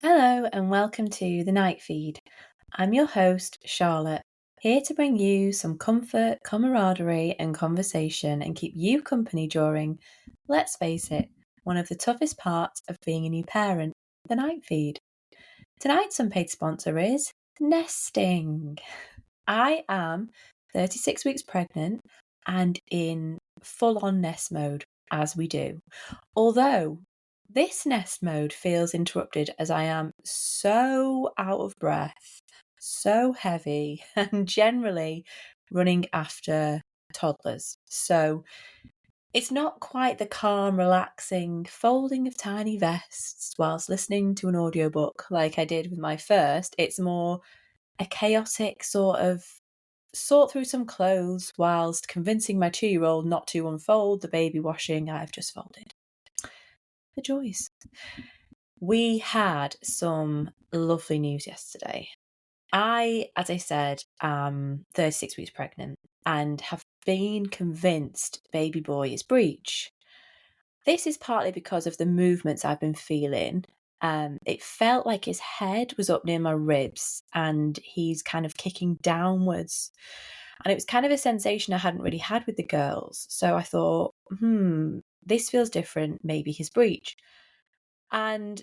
Hello and welcome to the Night Feed. I'm your host, Charlotte, here to bring you some comfort, camaraderie, and conversation and keep you company during, let's face it, one of the toughest parts of being a new parent, the Night Feed. Tonight's unpaid sponsor is nesting. I am 36 weeks pregnant and in full-on nest mode, as we do. Although this nest mode feels interrupted as I am so out of breath, so heavy, and generally running after toddlers. So it's not quite the calm, relaxing folding of tiny vests whilst listening to an audiobook like I did with my first. It's more a chaotic sort through some clothes whilst convincing my 2-year-old not to unfold the baby washing I've just folded. The joys. We had some lovely news yesterday. As I said, am 36 weeks pregnant and have been convinced baby boy is breech. This is partly because of the movements I've been feeling. It felt like his head was up near my ribs and he's kind of kicking downwards. And it was kind of a sensation I hadn't really had with the girls. So I thought, this feels different. Maybe his breech. And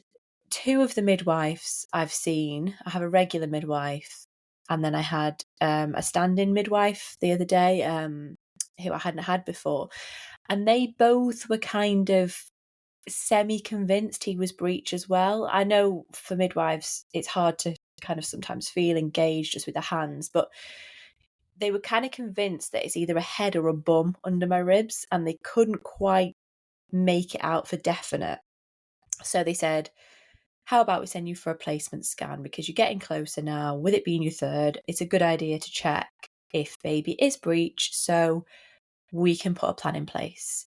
2 of the midwives I've seen, I have a regular midwife, and then I had a stand-in midwife the other day who I hadn't had before. And they both were kind of semi-convinced he was breech as well. I know for midwives, it's hard to kind of sometimes feel engaged just with the hands, but they were kind of convinced that it's either a head or a bum under my ribs, and they couldn't quite make it out for definite. So they said, how about we send you for a placement scan because you're getting closer now. With it being your third, it's a good idea to check if baby is breech so we can put a plan in place.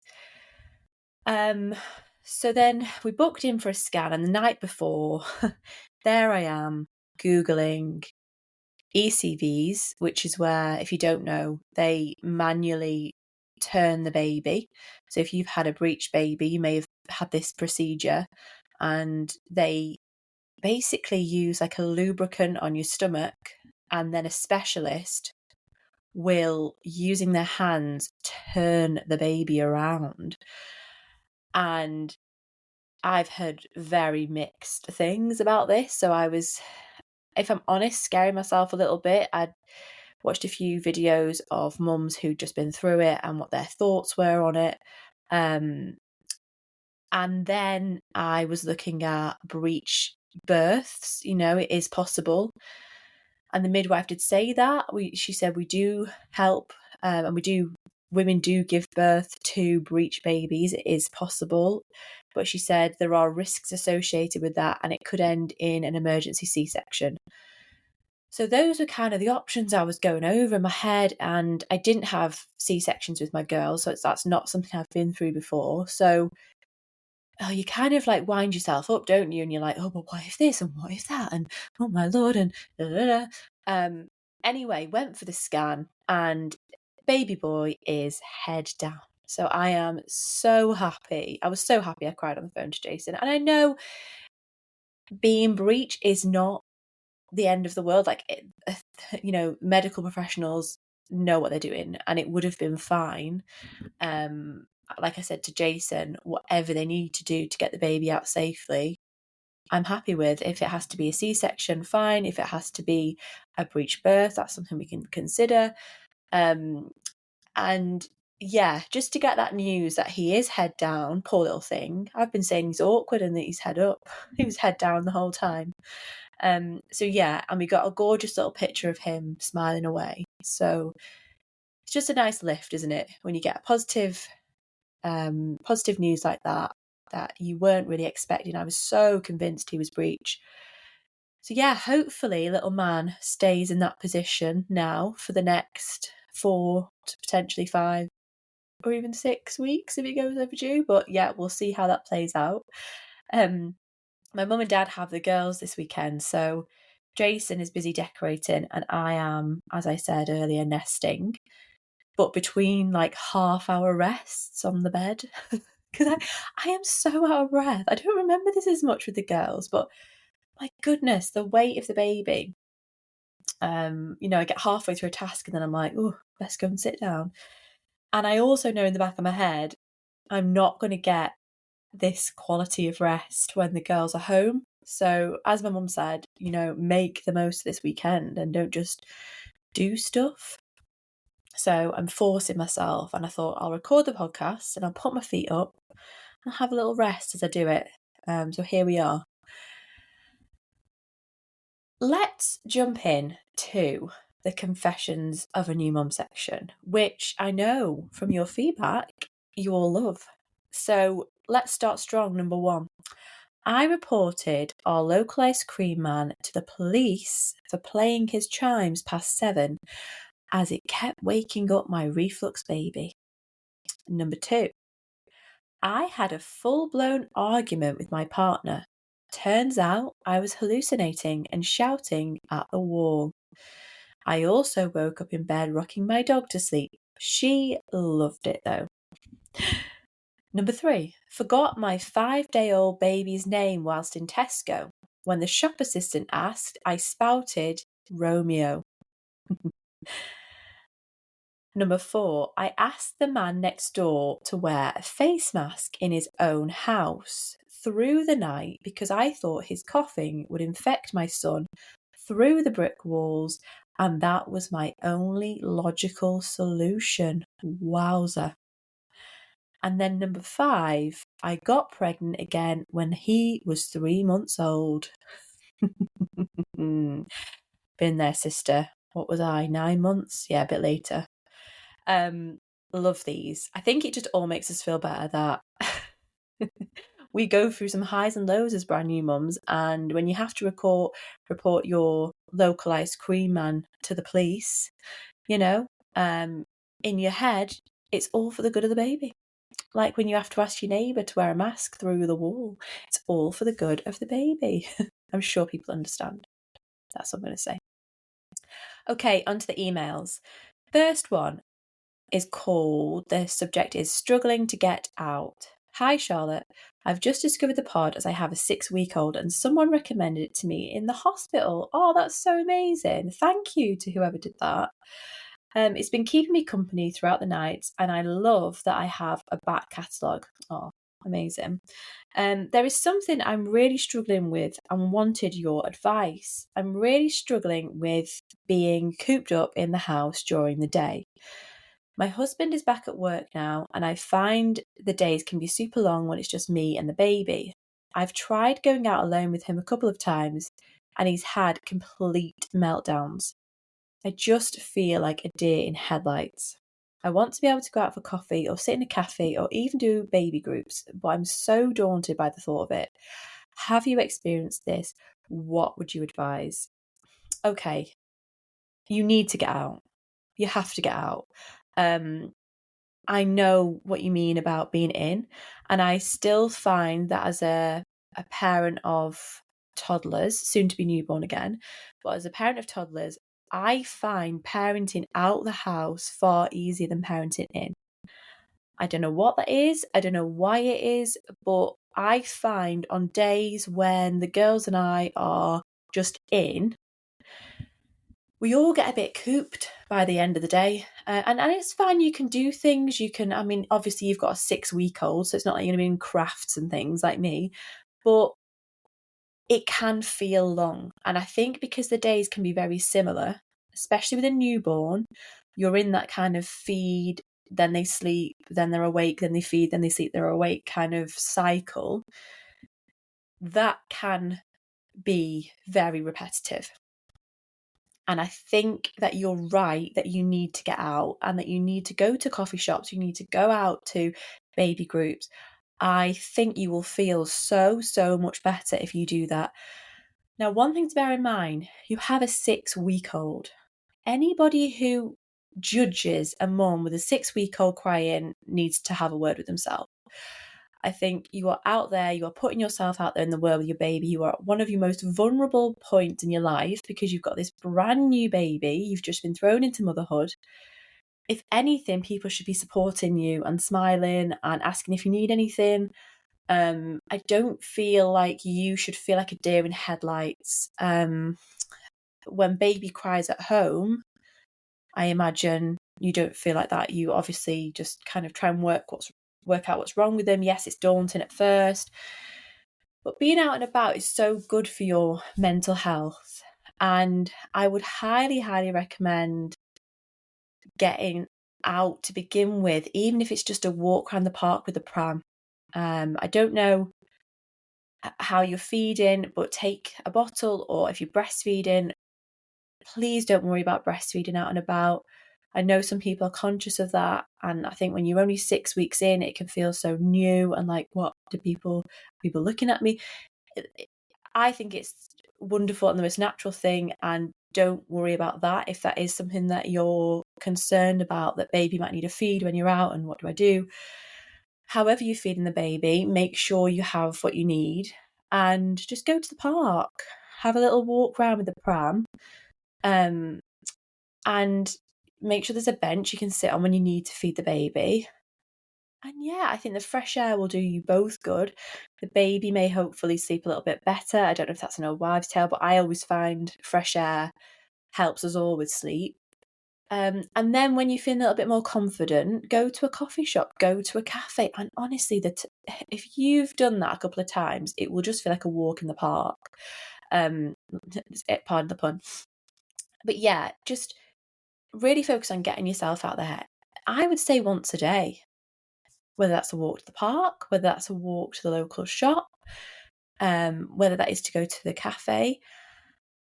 So then we booked in for a scan, and the night before, there I am Googling ECVs, which is where, if you don't know, they manually turn the baby. So if you've had a breech baby, you may have had this procedure, and they basically use like a lubricant on your stomach, and then a specialist will, using their hands, turn the baby around. And I've heard very mixed things about this. So I was, if I'm honest, scaring myself a little bit. I'd watched a few videos of mums who'd just been through it and what their thoughts were on it. And then I was looking at breech births. It is possible. And the midwife did say that. She said we do help, and women do give birth to breech babies. It is possible. But she said there are risks associated with that, and it could end in an emergency C-section. So those were kind of the options I was going over in my head, and I didn't have C-sections with my girls, so that's not something I've been through before. So you kind of like wind yourself up, don't you? And you're like, oh, but what if this and what if that? And oh my Lord, and da, da, da. Anyway, went for the scan, and baby boy is head down. So I am so happy. I was so happy I cried on the phone to Jason. And I know being breech is not the end of the world. Like, medical professionals know what they're doing, and it would have been fine. Like I said to Jason, whatever they need to do to get the baby out safely, I'm happy with. If it has to be a C-section, fine. If it has to be a breech birth, that's something we can consider. And yeah, just to get that news that he is head down, poor little thing. I've been saying he's awkward and that he's head up. He was head down the whole time. So yeah, and we got a gorgeous little picture of him smiling away. So it's just a nice lift, isn't it? When you get positive news like that you weren't really expecting. I was so convinced he was breech. So yeah, hopefully little man stays in that position now for the next 4 to potentially 5 or even 6 weeks if he goes overdue. But yeah, we'll see how that plays out. My mum and dad have the girls this weekend, so Jason is busy decorating and I am, as I said earlier, nesting. But between like half-hour rests on the bed, because I am so out of breath. I don't remember this as much with the girls, but my goodness, the weight of the baby. I get halfway through a task and then I'm like, oh, let's go and sit down. And I also know in the back of my head, I'm not going to get this quality of rest when the girls are home. So as my mum said, make the most of this weekend and don't just do stuff. So I'm forcing myself, and I thought I'll record the podcast and I'll put my feet up and have a little rest as I do it. So here we are. Let's jump in to the confessions of a new mum section, which I know from your feedback you all love. So let's start strong. Number 1. I reported our local ice cream man to the police for playing his chimes past 7 as it kept waking up my reflux baby. Number 2. I had a full-blown argument with my partner. Turns out I was hallucinating and shouting at the wall. I also woke up in bed rocking my dog to sleep. She loved it though. Number 3, forgot my 5-day-old baby's name whilst in Tesco. When the shop assistant asked, I spouted Romeo. Number 4, I asked the man next door to wear a face mask in his own house through the night because I thought his coughing would infect my son through the brick walls, and that was my only logical solution. Wowza. And then number 5, I got pregnant again when he was 3 months old. Been there, sister. What was I, 9 months? Yeah, a bit later. Love these. I think it just all makes us feel better that we go through some highs and lows as brand new mums, and when you have to report your local ice cream man to the police, in your head, it's all for the good of the baby. Like when you have to ask your neighbour to wear a mask through the wall, it's all for the good of the baby. I'm sure people understand. That's what I'm going to say. Okay, onto the emails. First one is called, the subject is struggling to get out. Hi Charlotte, I've just discovered the pod as I have a 6-week-old and someone recommended it to me in the hospital. Oh, that's so amazing. Thank you to whoever did that. It's been keeping me company throughout the night, and I love that I have a back catalogue. Oh, amazing. There is something I'm really struggling with and wanted your advice. I'm really struggling with being cooped up in the house during the day. My husband is back at work now, and I find the days can be super long when it's just me and the baby. I've tried going out alone with him a couple of times, and he's had complete meltdowns. I just feel like a deer in headlights. I want to be able to go out for coffee or sit in a cafe or even do baby groups, but I'm so daunted by the thought of it. Have you experienced this? What would you advise? Okay, you need to get out. You have to get out. I know what you mean about being in, and I still find that as a parent of toddlers, soon to be newborn again, but as a parent of toddlers, I find parenting out the house far easier than parenting in. I don't know what that is. I don't know why it is, but I find on days when the girls and I are just in, we all get a bit cooped by the end of the day. And it's fine. You can do things. Obviously you've got a 6-week-old, so it's not like you're going to be in crafts and things like me, but it can feel long. And I think because the days can be very similar, especially with a newborn, you're in that kind of feed, then they sleep, then they're awake, then they feed, then they sleep, they're awake kind of cycle. That can be very repetitive. And I think that you're right that you need to get out and that you need to go to coffee shops, you need to go out to baby groups. I think you will feel so much better if you do that. Now, one thing to bear in mind, you have a 6-week-old. Anybody who judges a mum with a 6-week-old crying needs to have a word with themselves. I think you are out there, you are putting yourself out there in the world with your baby. You are at one of your most vulnerable points in your life because you've got this brand new baby. You've just been thrown into motherhood. If anything, people should be supporting you and smiling and asking if you need anything. I don't feel like you should feel like a deer in headlights. When baby cries at home, I imagine you don't feel like that. You obviously just kind of try and work out what's wrong with them. Yes, it's daunting at first, but being out and about is so good for your mental health. And I would highly, highly recommend getting out to begin with, even if it's just a walk around the park with the pram. I don't know how you're feeding, but take a bottle, or if you're breastfeeding, please don't worry about breastfeeding out and about. I know some people are conscious of that, and I think when you're only 6 weeks in, it can feel so new and like, what do people looking at me? I think it's wonderful and the most natural thing, and don't worry about that if that is something that you're concerned about, that baby might need a feed when you're out and what do I do. However you're feeding the baby, make sure you have what you need and just go to the park, have a little walk around with the pram, and make sure there's a bench you can sit on when you need to feed the baby. And yeah, I think the fresh air will do you both good. The baby may hopefully sleep a little bit better. I don't know if that's an old wives' tale, but I always find fresh air helps us all with sleep. And then when you feel a little bit more confident, go to a coffee shop, go to a cafe. And honestly, if you've done that a couple of times, it will just feel like a walk in the park. Pardon the pun. But yeah, just really focus on getting yourself out there. I would say once a day, whether that's a walk to the park, whether that's a walk to the local shop, whether that is to go to the cafe.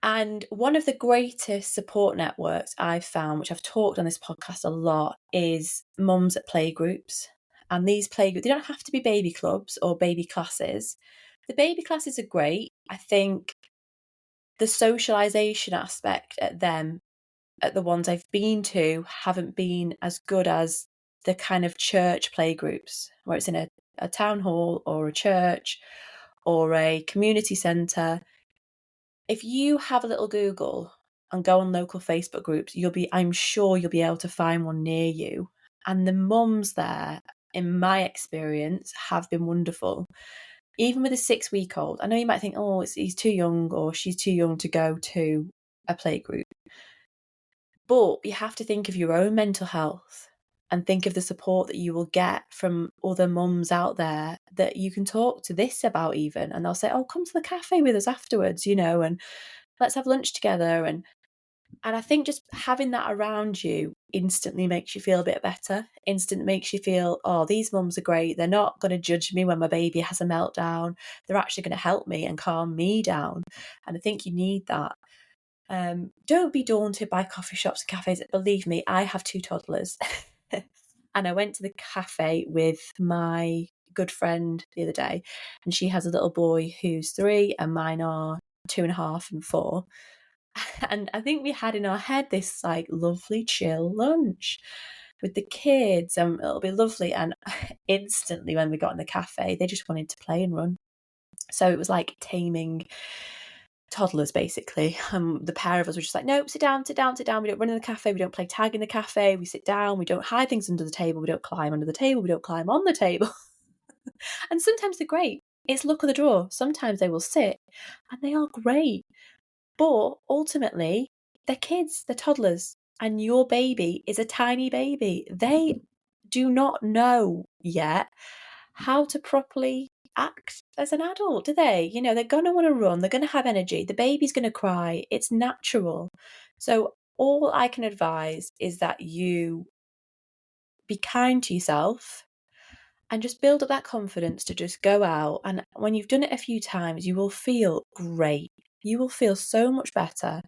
And one of the greatest support networks I've found, which I've talked on this podcast a lot, is mums at playgroups. And these playgroups, they don't have to be baby clubs or baby classes. The baby classes are great. I think the socialisation aspect at the ones I've been to, haven't been as good as the kind of church playgroups, where it's in a town hall or a church or a community centre. If you have a little Google and go on local Facebook groups, I'm sure you'll be able to find one near you. And the mums there, in my experience, have been wonderful. Even with a 6-week-old, I know you might think, oh, he's too young or she's too young to go to a playgroup. But you have to think of your own mental health and think of the support that you will get from other mums out there that you can talk to this about even. And they'll say, oh, come to the cafe with us afterwards, and let's have lunch together. And I think just having that around you instantly makes you feel a bit better. Instantly makes you feel, oh, these mums are great. They're not going to judge me when my baby has a meltdown. They're actually going to help me and calm me down. And I think you need that. Don't be daunted by coffee shops and cafes. Believe me, I have 2 toddlers. And I went to the cafe with my good friend the other day, and she has a little boy who's 3 and mine are 2.5 and 4. And I think we had in our head this like lovely chill lunch with the kids, and it'll be lovely. And instantly when we got in the cafe, they just wanted to play and run. So it was like taming toddlers basically. The pair of us were just like, nope, sit down, sit down, sit down. We don't run in the cafe, we don't play tag in the cafe, we sit down, we don't hide things under the table, we don't climb under the table, we don't climb on the table. And sometimes they're great. It's luck of the draw. Sometimes they will sit and they are great. But ultimately, they're kids, they're toddlers, and your baby is a tiny baby. They do not know yet how to properly act as an adult, do they? They're going to want to run, they're going to have energy, the baby's going to cry. It's natural. So all I can advise is that you be kind to yourself and just build up that confidence to just go out. And when you've done it a few times, you will feel great. You will feel so much better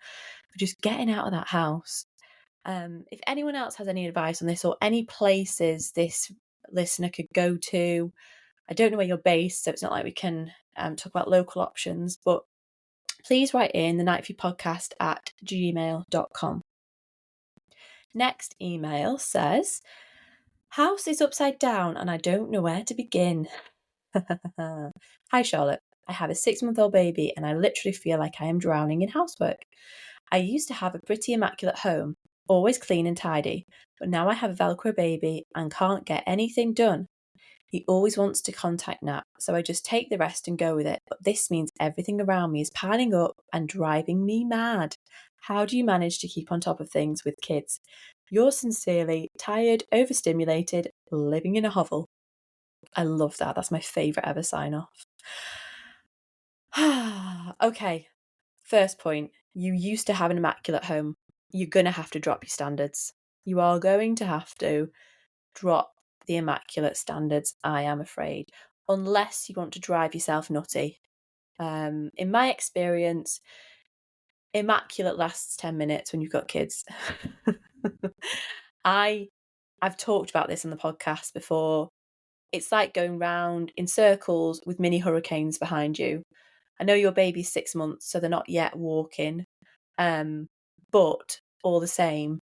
for just getting out of that house. If anyone else has any advice on this or any places this listener could go to, I don't know where you're based, so it's not like we can talk about local options, but please write in thenightviewpodcast@gmail.com. Next email says, house is upside down and I don't know where to begin. Hi Charlotte, I have a 6-month-old baby and I literally feel like I am drowning in housework. I used to have a pretty immaculate home, always clean and tidy, but now I have a Velcro baby and can't get anything done. He always wants to contact nap, so I just take the rest and go with it. But this means everything around me is piling up and driving me mad. How do you manage to keep on top of things with kids? Yours sincerely, tired, overstimulated, living in a hovel. I love that. That's my favourite ever sign off. Okay, first point. You used to have an immaculate home. You're going to have to drop your standards. You are going to have to drop the immaculate standards, I am afraid, unless you want to drive yourself nutty. In my experience, immaculate lasts 10 minutes when you've got kids. I've talked about this on the podcast before. It's like going round in circles with mini hurricanes behind you. I know your baby's 6 months, so they're not yet walking. But all the same,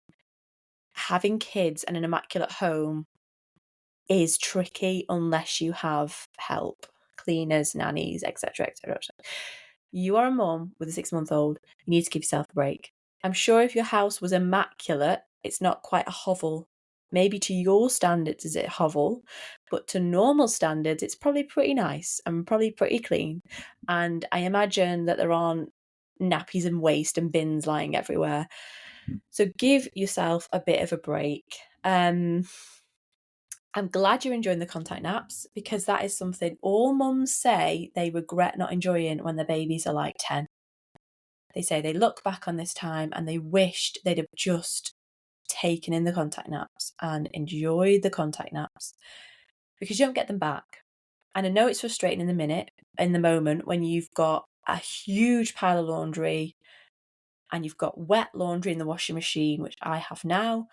having kids and an immaculate home is tricky unless you have help, cleaners, nannies, etc., etc. You are a mum with a 6-month-old. You need to give yourself a break. I'm sure if your house was immaculate, it's not quite a hovel. Maybe to your standards is it a hovel, but to normal standards, it's probably pretty nice and probably pretty clean. And I imagine that there aren't nappies and waste and bins lying everywhere. So give yourself a bit of a break. I'm glad you're enjoying the contact naps, because that is something all mums say they regret not enjoying when their babies are like 10. They say they look back on this time and they wished they'd have just taken in the contact naps and enjoyed the contact naps, because you don't get them back. And I know it's frustrating in the moment when you've got a huge pile of laundry and you've got wet laundry in the washing machine, which I have now,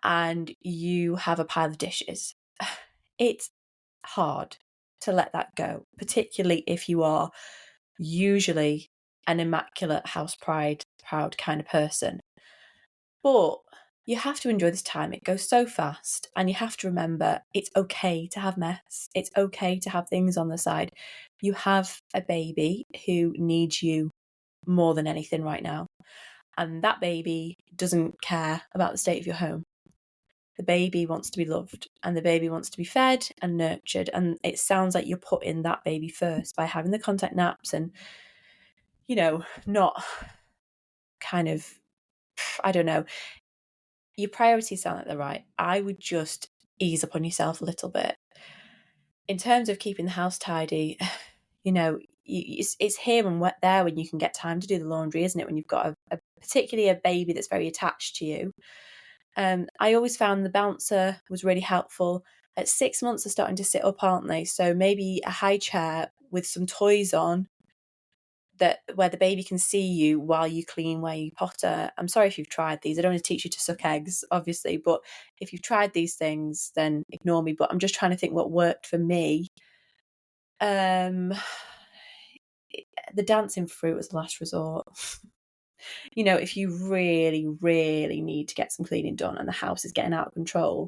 and you have a pile of dishes. It's hard to let that go, particularly if you are usually an immaculate proud kind of person. But you have to enjoy this time. It goes so fast, and you have to remember it's okay to have mess. It's okay to have things on the side. You have a baby who needs you more than anything right now, and that baby doesn't care about the state of your home. The baby wants to be loved, and the baby wants to be fed and nurtured. And it sounds like you're putting that baby first by having the contact naps and, not kind of, I don't know. Your priorities sound like they're right. I would just ease up on yourself a little bit. In terms of keeping the house tidy, it's here and there when you can get time to do the laundry, isn't it? When you've got particularly a baby that's very attached to you. I always found the bouncer was really helpful. At 6 months, they're starting to sit up, aren't they? So maybe a high chair with some toys on where the baby can see you while you clean, where you potter. I'm sorry if you've tried these. I don't want to teach you to suck eggs, obviously, but if you've tried these things, then ignore me. But I'm just trying to think what worked for me. The dancing fruit was the last resort. If you really, really need to get some cleaning done and the house is getting out of control,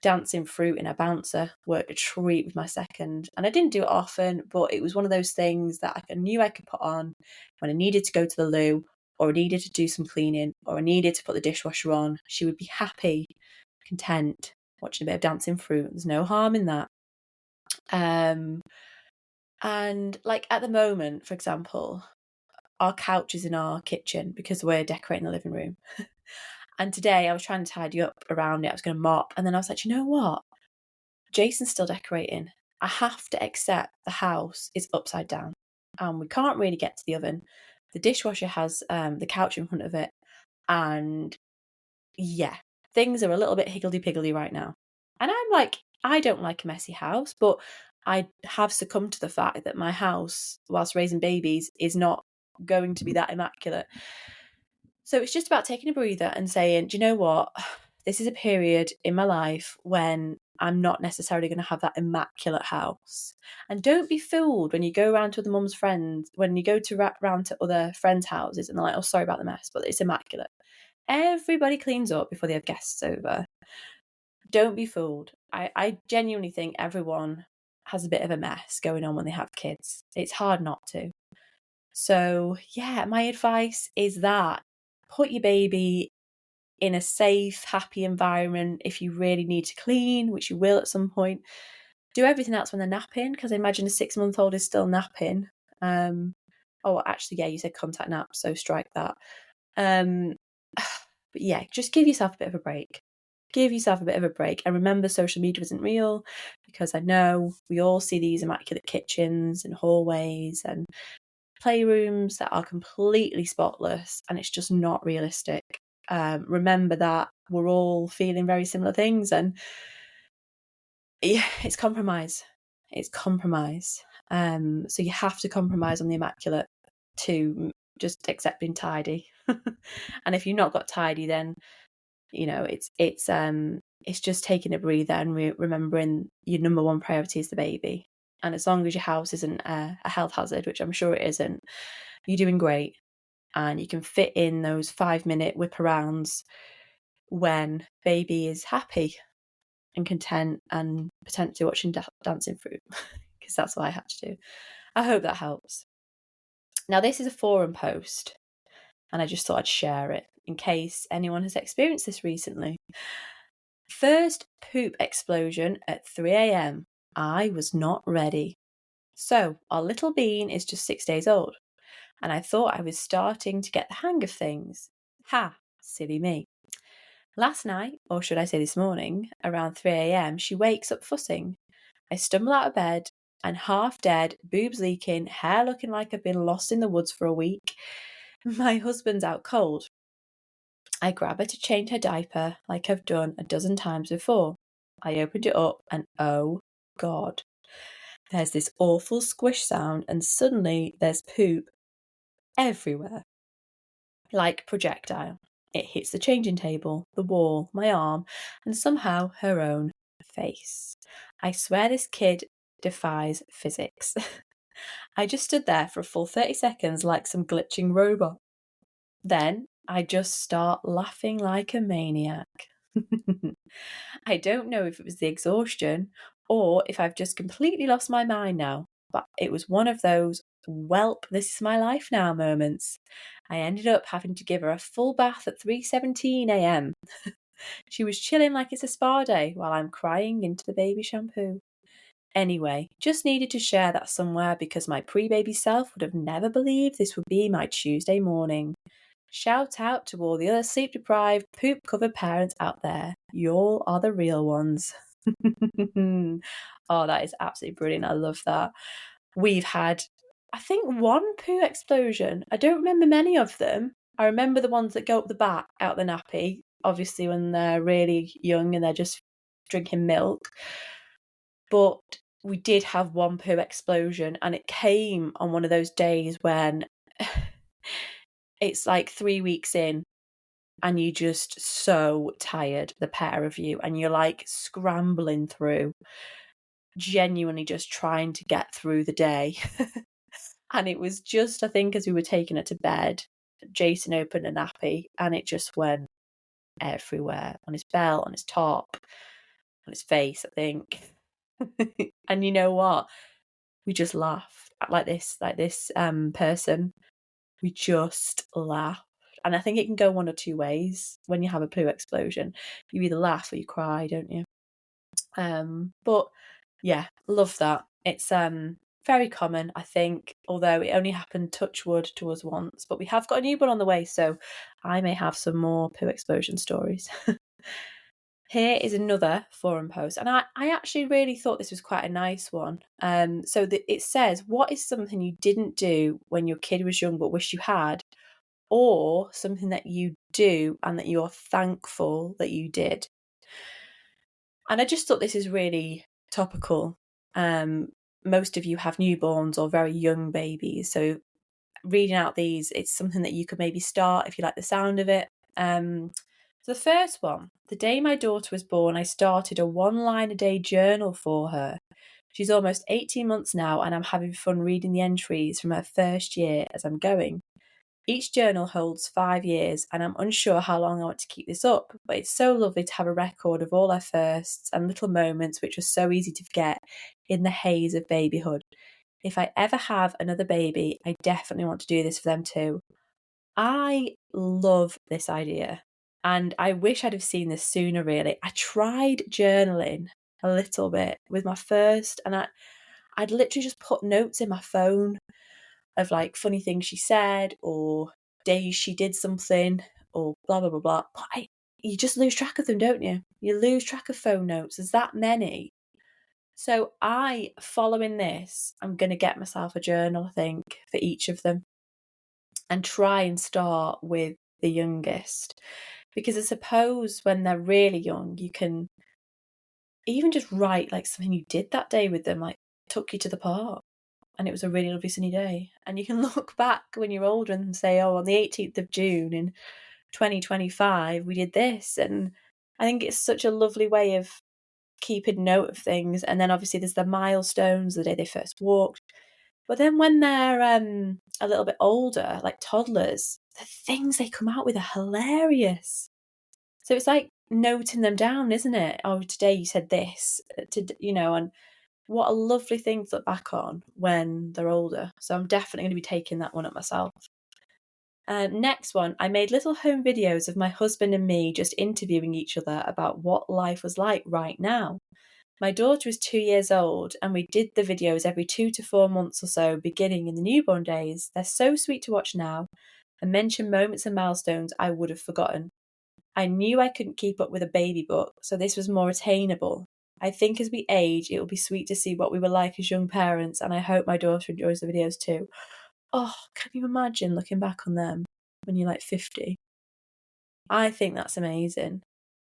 dancing fruit in a bouncer worked a treat with my second. And I didn't do it often, but it was one of those things that I knew I could put on when I needed to go to the loo, or I needed to do some cleaning, or I needed to put the dishwasher on. She would be happy, content, watching a bit of dancing fruit. There's no harm in that. And like at the moment, for example, our couch is in our kitchen because we're decorating the living room. And today I was trying to tidy up around it. I was going to mop. And then I was like, you know what? Jason's still decorating. I have to accept the house is upside down. And we can't really get to the oven. The dishwasher has the couch in front of it. And yeah, things are a little bit higgledy-piggledy right now. And I'm like, I don't like a messy house, but I have succumbed to the fact that my house, whilst raising babies, is not going to be that immaculate. So it's just about taking a breather and saying, do you know what? This is a period in my life when I'm not necessarily going to have that immaculate house. And don't be fooled when you go around to other mum's friends, when you go round to other friends' houses and they're like, oh, sorry about the mess, but it's immaculate. Everybody cleans up before they have guests over. Don't be fooled. I genuinely think everyone has a bit of a mess going on when they have kids. It's hard not to. So yeah, my advice is that put your baby in a safe, happy environment. If you really need to clean, which you will at some point, do everything else when they're napping, because I imagine a 6-month-old is still napping. Oh, actually, yeah, you said contact nap, so strike that. But yeah, just give yourself a bit of a break. Give yourself a bit of a break. And remember, social media isn't real, because I know we all see these immaculate kitchens and hallways and playrooms that are completely spotless, and it's just not realistic. Remember that we're all feeling very similar things, and yeah, it's compromise. It's compromise. So you have to compromise on the immaculate to just accept being tidy. And if you've not got tidy, then it's just taking a breather and remembering your number one priority is the baby. And as long as your house isn't a health hazard, which I'm sure it isn't, you're doing great. And you can fit in those 5-minute whip arounds when baby is happy and content and potentially watching Dancing Fruit, because that's what I had to do. I hope that helps. Now, this is a forum post, and I just thought I'd share it in case anyone has experienced this recently. First poop explosion at 3 a.m. I was not ready. So, our little bean is just 6 days old, and I thought I was starting to get the hang of things. Ha, silly me. Last night, or should I say this morning, around 3 a.m, she wakes up fussing. I stumble out of bed, and half dead, boobs leaking, hair looking like I've been lost in the woods for a week. My husband's out cold. I grab her to change her diaper like I've done a dozen times before. I opened it up, and oh God, there's this awful squish sound, and suddenly there's poop everywhere. Like projectile. It hits the changing table, the wall, my arm, and somehow her own face. I swear this kid defies physics. I just stood there for a full 30 seconds like some glitching robot. Then I just start laughing like a maniac. I don't know if it was the exhaustion or if I've just completely lost my mind now, but it was one of those "Welp, this is my life now" moments. I ended up having to give her a full bath at 3:17 a.m. She was chilling like it's a spa day while I'm crying into the baby shampoo. Anyway, just needed to share that somewhere because my pre-baby self would have never believed this would be my Tuesday morning. Shout out to all the other sleep-deprived, poop-covered parents out there. Y'all are the real ones. Oh, that is absolutely brilliant. I love that. We've had, I think, one poo explosion. I don't remember many of them. I remember the ones that go up the back, out the nappy, obviously when they're really young and they're just drinking milk. But we did have one poo explosion, and it came on one of those days when it's like 3 weeks in and you're just so tired, the pair of you, and you're like scrambling through, genuinely just trying to get through the day. And it was just, I think, as we were taking her to bed, Jason opened a nappy and it just went everywhere, on his belt, on his top, on his face, I think. And you know what? We just laughed like this person. We just laughed. And I think it can go one or two ways when you have a poo explosion. You either laugh or you cry, don't you? But yeah, love that. It's very common, I think, although it only happened, touch wood, to us once. But we have got a new one on the way, so I may have some more poo explosion stories. Here is another forum post, and I actually really thought this was quite a nice one. So it says, what is something you didn't do when your kid was young but wish you had, or something that you do and that you're thankful that you did? And I just thought this is really topical. Most of you have newborns or very young babies, so reading out these, it's something that you could maybe start if you like the sound of it. So the first one, the day my daughter was born, I started a 1-line-a-day journal for her. She's almost 18 months now, and I'm having fun reading the entries from her first year as I'm going. Each journal holds 5 years, and I'm unsure how long I want to keep this up, but it's so lovely to have a record of all our firsts and little moments which are so easy to forget in the haze of babyhood. If I ever have another baby, I definitely want to do this for them too. I love this idea, and I wish I'd have seen this sooner, really. I tried journaling a little bit with my first, and I'd literally just put notes in my phone of like funny things she said or days she did something or blah blah blah blah. But you just lose track of them, don't you? You lose track of phone notes. There's that many. So following this, I'm going to get myself a journal, I think, for each of them and try and start with the youngest. Because I suppose when they're really young, you can even just write like something you did that day with them, like took you to the park and it was a really lovely sunny day. And you can look back when you're older and say, oh, on the 18th of June in 2025, we did this. And I think it's such a lovely way of keeping note of things. And then obviously there's the milestones, the day they first walked. But then when they're a little bit older, like toddlers, the things they come out with are hilarious. So it's like noting them down, isn't it? Oh, today you said this, and what a lovely thing to look back on when they're older. So I'm definitely going to be taking that one up myself. Next one, I made little home videos of my husband and me just interviewing each other about what life was like right now. My daughter is 2 years old, and we did the videos every 2 to 4 months or so, beginning in the newborn days. They're so sweet to watch now and mention moments and milestones I would have forgotten. I knew I couldn't keep up with a baby book, so this was more attainable. I think as we age, it will be sweet to see what we were like as young parents, and I hope my daughter enjoys the videos too. Oh, can you imagine looking back on them when you're like 50? I think that's amazing.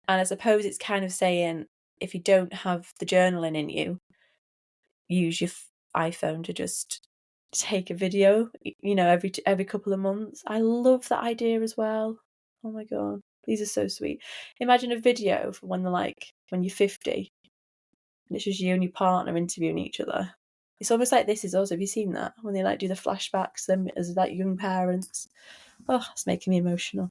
And I suppose it's kind of saying, if you don't have the journaling in you, use your iPhone to just take a video, every couple of months. I love that idea as well. Oh my God, these are so sweet. Imagine a video for when you're 50, and it's just you and your partner interviewing each other. It's almost like This Is Us. Have you seen that? When they do the flashbacks them as young parents. Oh, it's making me emotional.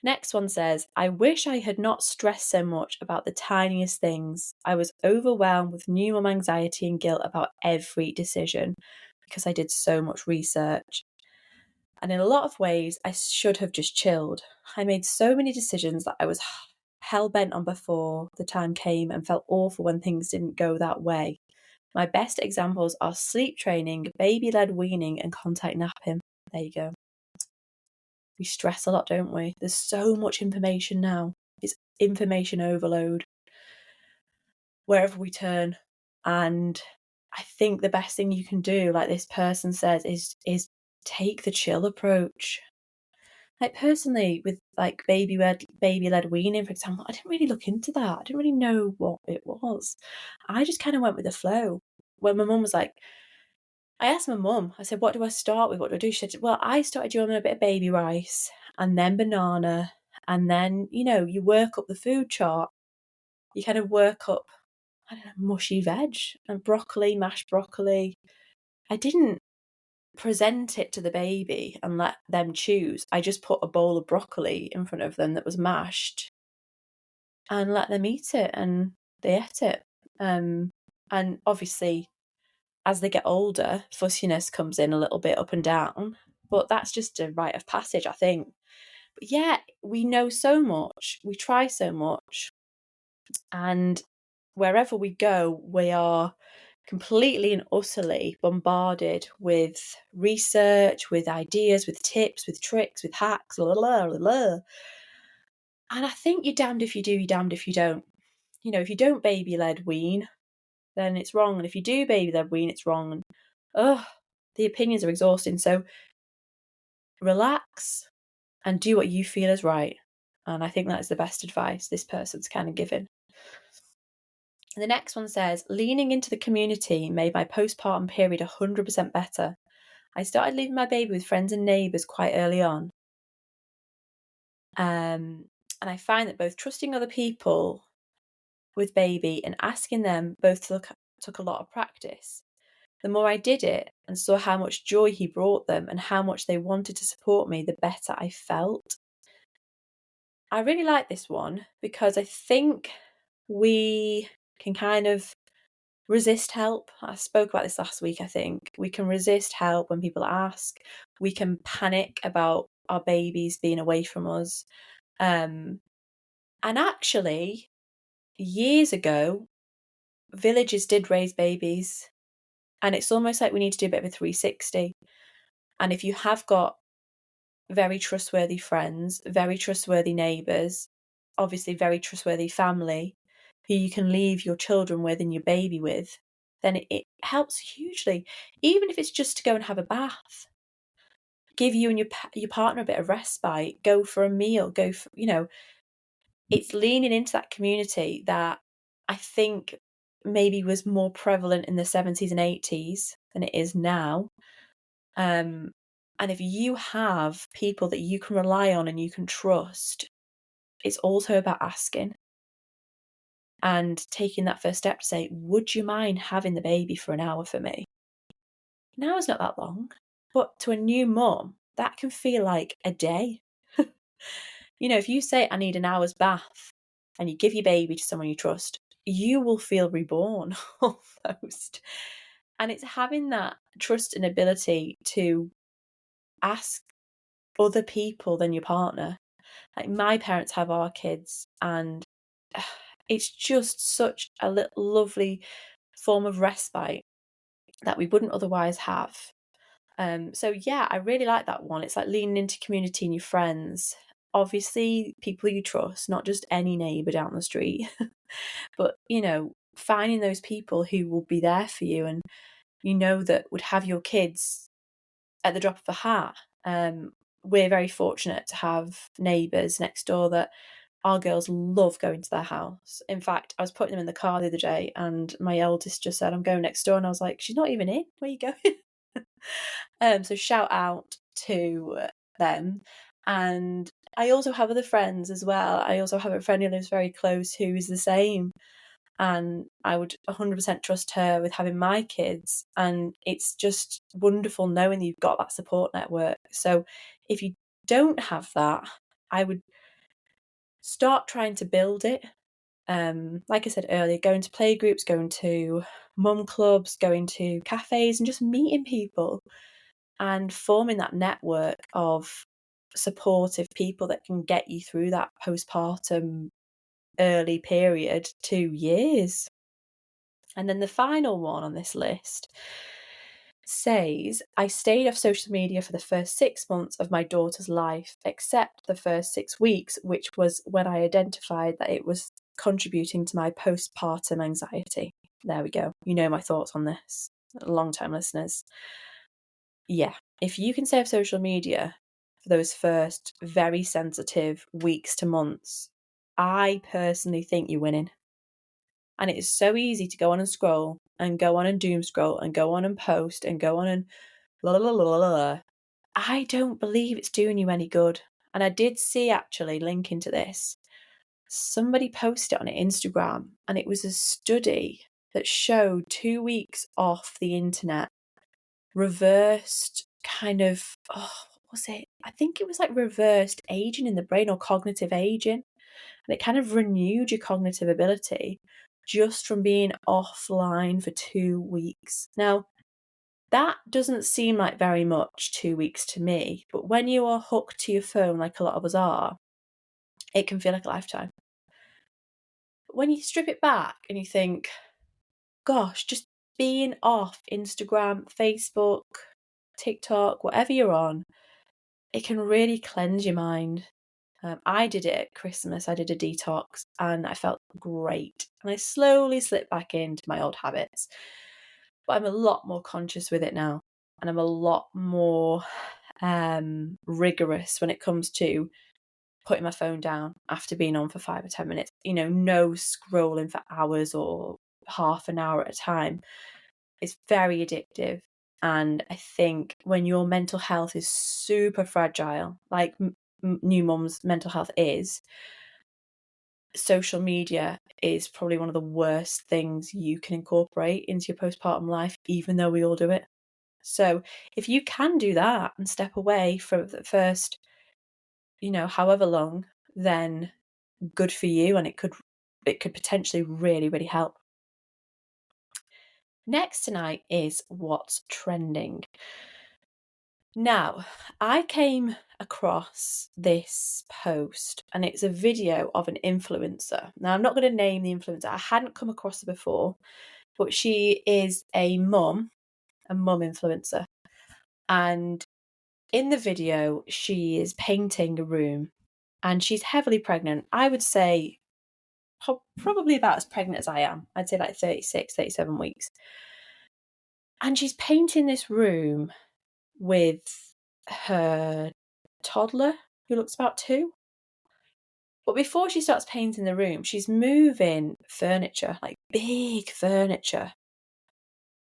Next one says, I wish I had not stressed so much about the tiniest things. I was overwhelmed with new mum anxiety and guilt about every decision because I did so much research. And in a lot of ways, I should have just chilled. I made so many decisions that I was hell-bent on before the time came and felt awful when things didn't go that way. My best examples are sleep training, baby-led weaning, and contact napping. There you go. We stress a lot, don't we? There's so much information now. It's information overload wherever we turn. And I think the best thing you can do, like this person says, is take the chill approach. Like personally, with like baby-led weaning, for example, I didn't really look into that. I didn't really know what it was. I just kind of went with the flow. When my mum was like, I asked my mum, I said, what do I start with? What do I do? She said, well, I started you on a bit of baby rice and then banana. And then, you work up the food chart. You kind of work up, I don't know, mushy veg and broccoli, mashed broccoli. I didn't present it to the baby and let them choose. I just put a bowl of broccoli in front of them that was mashed and let them eat it, and they ate it. And obviously, as they get older, fussiness comes in a little bit up and down, but that's just a rite of passage, I think. But yeah, we know so much, we try so much, and wherever we go, we are completely and utterly bombarded with research, with ideas, with tips, with tricks, with hacks, blah, blah, blah, blah. And I think you're damned if you do, you're damned if you don't. If you don't baby-led wean, then it's wrong. And if you do baby-led wean, it's wrong. And the opinions are exhausting. So relax and do what you feel is right. And I think that is the best advice this person's kind of given. And the next one says, leaning into the community made my postpartum period 100% better. I started leaving my baby with friends and neighbours quite early on. And I find that both trusting other people with baby and asking them both took a lot of practice. The more I did it and saw how much joy he brought them and how much they wanted to support me, the better I felt. I really like this one because I think we can kind of resist help. I spoke about this last week, I think. We can resist help when people ask. We can panic about our babies being away from us. And actually, years ago, villages did raise babies, and it's almost like we need to do a bit of a 360. And if you have got very trustworthy friends, very trustworthy neighbours, obviously very trustworthy family who you can leave your children with and your baby with, then it helps hugely. Even if it's just to go and have a bath, give you and your partner a bit of respite, go for a meal, go for, it's leaning into that community that I think maybe was more prevalent in the 70s and 80s than it is now. And if you have people that you can rely on and you can trust, it's also about asking and taking that first step to say, would you mind having the baby for an hour for me? Now is not that long, but to a new mum, that can feel like a day. If you say, I need an hour's bath, and you give your baby to someone you trust, you will feel reborn almost. And it's having that trust and ability to ask other people than your partner. Like my parents have our kids, and it's just such a lovely form of respite that we wouldn't otherwise have. So yeah, I really like that one. It's like leaning into community and your friends. Obviously, people you trust, not just any neighbour down the street, but finding those people who will be there for you and that would have your kids at the drop of a hat. We're very fortunate to have neighbours next door that our girls love going to their house. In fact, I was putting them in the car the other day and my eldest just said, I'm going next door. And I was like, she's not even in. Where are you going? So shout out to them. And I also have other friends as well. I also have a friend who lives very close who is the same. And I would 100% trust her with having my kids. And it's just wonderful knowing that you've got that support network. So if you don't have that, I would start trying to build it. Like I said earlier, going to playgroups, going to mum clubs, going to cafes and just meeting people and forming that network of supportive people that can get you through that postpartum early period 2 years. And then the final one on this list says, I stayed off social media for the first 6 months of my daughter's life, except the first 6 weeks, which was when I identified that it was contributing to my postpartum anxiety. There we go. You know my thoughts on this, long-time listeners. Yeah, if you can stay off social media for those first very sensitive weeks to months, I personally think you're winning. And it is so easy to go on and scroll and go on and doom scroll and go on and post and go on and la la la la la. I don't believe it's doing you any good. And I did see, actually, linking to this, somebody posted on Instagram, and it was a study that showed 2 weeks off the internet reversed kind of, what was it? I think it was like reversed aging in the brain or cognitive aging. And it kind of renewed your cognitive ability just from being offline for 2 weeks. Now, that doesn't seem like very much, 2 weeks to me, but when you are hooked to your phone like a lot of us are, it can feel like a lifetime. But when you strip it back and you think, gosh, just being off Instagram, Facebook, TikTok, whatever you're on, it can really cleanse your mind. I did it at Christmas. I did a detox and I felt great. And I slowly slipped back into my old habits. But I'm a lot more conscious with it now. And I'm a lot more rigorous when it comes to putting my phone down after being on for 5 or 10 minutes. No scrolling for hours or half an hour at a time. It's very addictive. And I think when your mental health is super fragile, like new mum's mental health is, social media is probably one of the worst things you can incorporate into your postpartum life, even though we all do it. So if you can do that and step away for the first, however long, then good for you, and it could potentially really, really help. Next tonight is what's trending. Now, I came across this post, and it's a video of an influencer. Now, I'm not going to name the influencer. I hadn't come across her before, but she is a mum influencer. And in the video, she is painting a room, and she's heavily pregnant. I would say probably about as pregnant as I am. I'd say like 36, 37 weeks. And she's painting this room with her toddler, who looks about 2. But before she starts painting the room, she's moving furniture, like big furniture,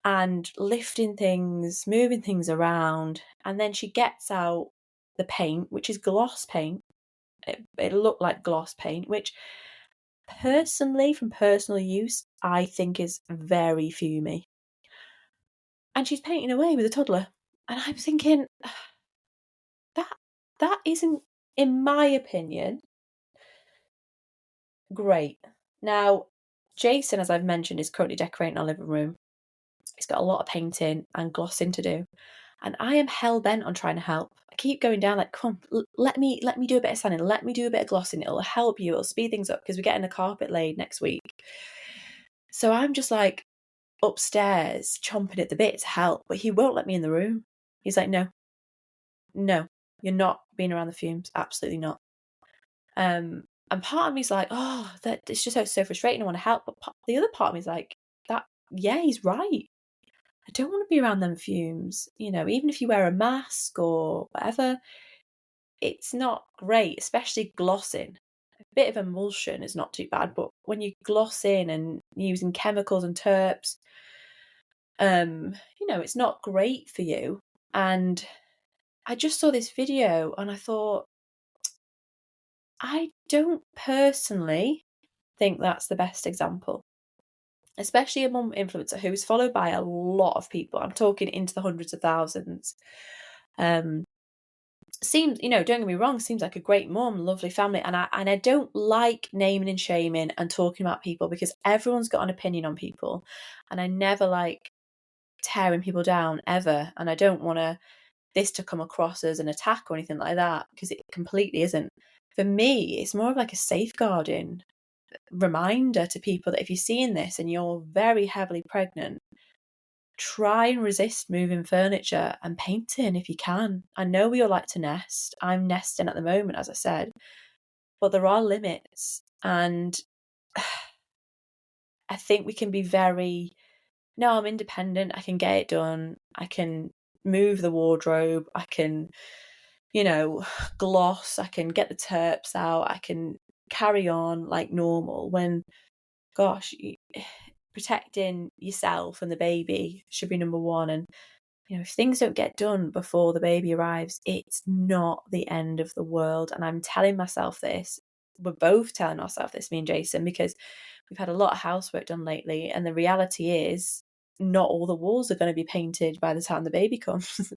and lifting things, moving things around. And then she gets out the paint, which is gloss paint. It looked like gloss paint, which personally, from personal use, I think is very fumey. And she's painting away with a toddler. And I'm thinking, that isn't, in my opinion, great. Now, Jason, as I've mentioned, is currently decorating our living room. He's got a lot of painting and glossing to do. And I am hell-bent on trying to help. I keep going down like, come on, let me do a bit of sanding, let me do a bit of glossing. It'll help you, it'll speed things up, because we're getting a carpet laid next week. So I'm just like upstairs chomping at the bit to help, but he won't let me in the room. He's like, no, you're not being around the fumes. Absolutely not. And part of me's like, oh, that it's just so frustrating. I want to help. But the other part of me's like, yeah, he's right. I don't want to be around them fumes. Even if you wear a mask or whatever, it's not great, especially glossing. A bit of emulsion is not too bad, but when you gloss in and using chemicals and terps, it's not great for you. And I just saw this video and I thought, I don't personally think that's the best example, especially a mum influencer who is followed by a lot of people. I'm talking into the hundreds of thousands. Seems, don't get me wrong, seems like a great mum, lovely family, and I don't like naming and shaming and talking about people, because everyone's got an opinion on people, and I never like tearing people down ever, and I don't want this to come across as an attack or anything like that, because it completely isn't. For me, it's more of like a safeguarding reminder to people that if you're seeing this and you're very heavily pregnant, try and resist moving furniture and painting if you can. I know we all like to nest. I'm nesting at the moment, as I said, but there are limits. And I think we can be no, I'm independent. I can get it done. I can move the wardrobe. I can, gloss. I can get the terps out. I can carry on like normal when, gosh, protecting yourself and the baby should be number one. And if things don't get done before the baby arrives, it's not the end of the world. And I'm telling myself this. We're both telling ourselves this, me and Jason, because we've had a lot of housework done lately, and the reality is not all the walls are going to be painted by the time the baby comes.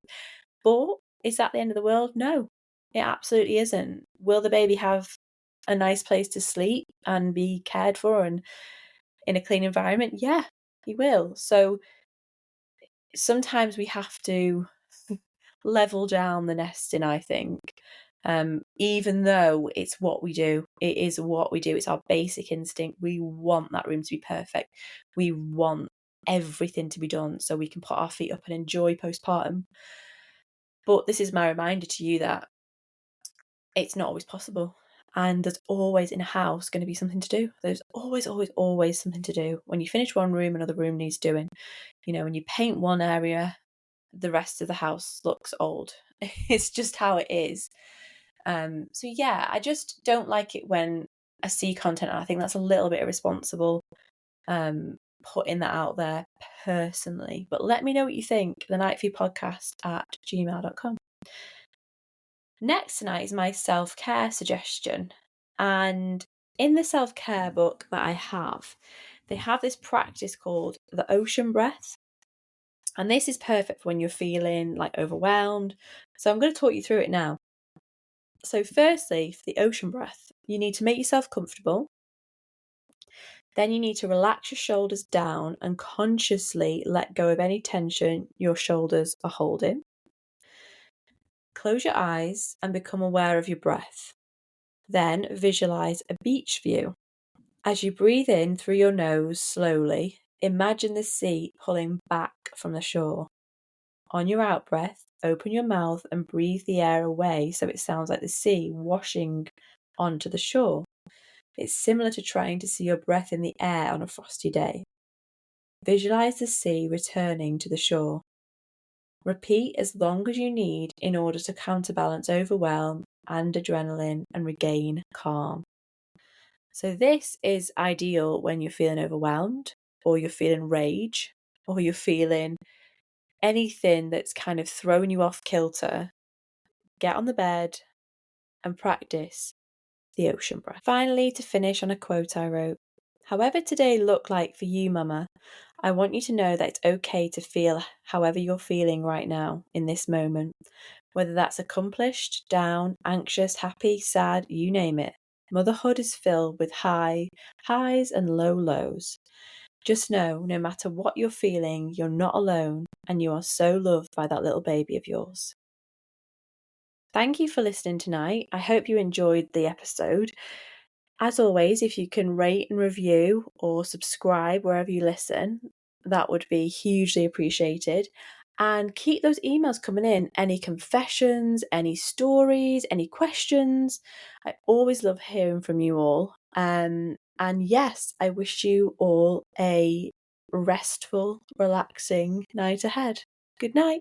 But is that the end of the world? No, it absolutely isn't. Will the baby have a nice place to sleep and be cared for and in a clean environment? Yeah, he will. So sometimes we have to level down the nesting, I think. Even though it's what we do, it is what we do. It's our basic instinct. We want that room to be perfect. We want everything to be done so we can put our feet up and enjoy postpartum. But this is my reminder to you that it's not always possible. And there's always in a house going to be something to do. There's always, always, always something to do. When you finish one room, another room needs doing. When you paint one area, the rest of the house looks old. It's just how it is. So yeah, I just don't like it when I see content, and I think that's a little bit irresponsible, putting that out there personally. But let me know what you think. thenightviewpodcast@gmail.com. Next tonight is my self-care suggestion. And in the self-care book that I have, they have this practice called the ocean breath. And this is perfect for when you're feeling like overwhelmed. So I'm going to talk you through it now. So firstly, for the ocean breath, you need to make yourself comfortable. Then you need to relax your shoulders down and consciously let go of any tension your shoulders are holding. Close your eyes and become aware of your breath. Then visualize a beach view. As you breathe in through your nose slowly, imagine the sea pulling back from the shore. On your out breath, open your mouth and breathe the air away so it sounds like the sea washing onto the shore. It's similar to trying to see your breath in the air on a frosty day. Visualize the sea returning to the shore. Repeat as long as you need in order to counterbalance overwhelm and adrenaline and regain calm. So this is ideal when you're feeling overwhelmed, or you're feeling rage, or you're feeling anything that's kind of throwing you off kilter. Get on the bed and practice the ocean breath. Finally, to finish on a quote I wrote, however today looked like for you, Mama, I want you to know that it's okay to feel however you're feeling right now in this moment, whether that's accomplished, down, anxious, happy, sad, you name it. Motherhood is filled with highs and low lows. Just know, no matter what you're feeling, you're not alone and you are so loved by that little baby of yours. Thank you for listening tonight. I hope you enjoyed the episode. As always, if you can rate and review or subscribe wherever you listen, that would be hugely appreciated. And keep those emails coming in. Any confessions, any stories, any questions. I always love hearing from you all. And yes, I wish you all a restful, relaxing night ahead. Good night.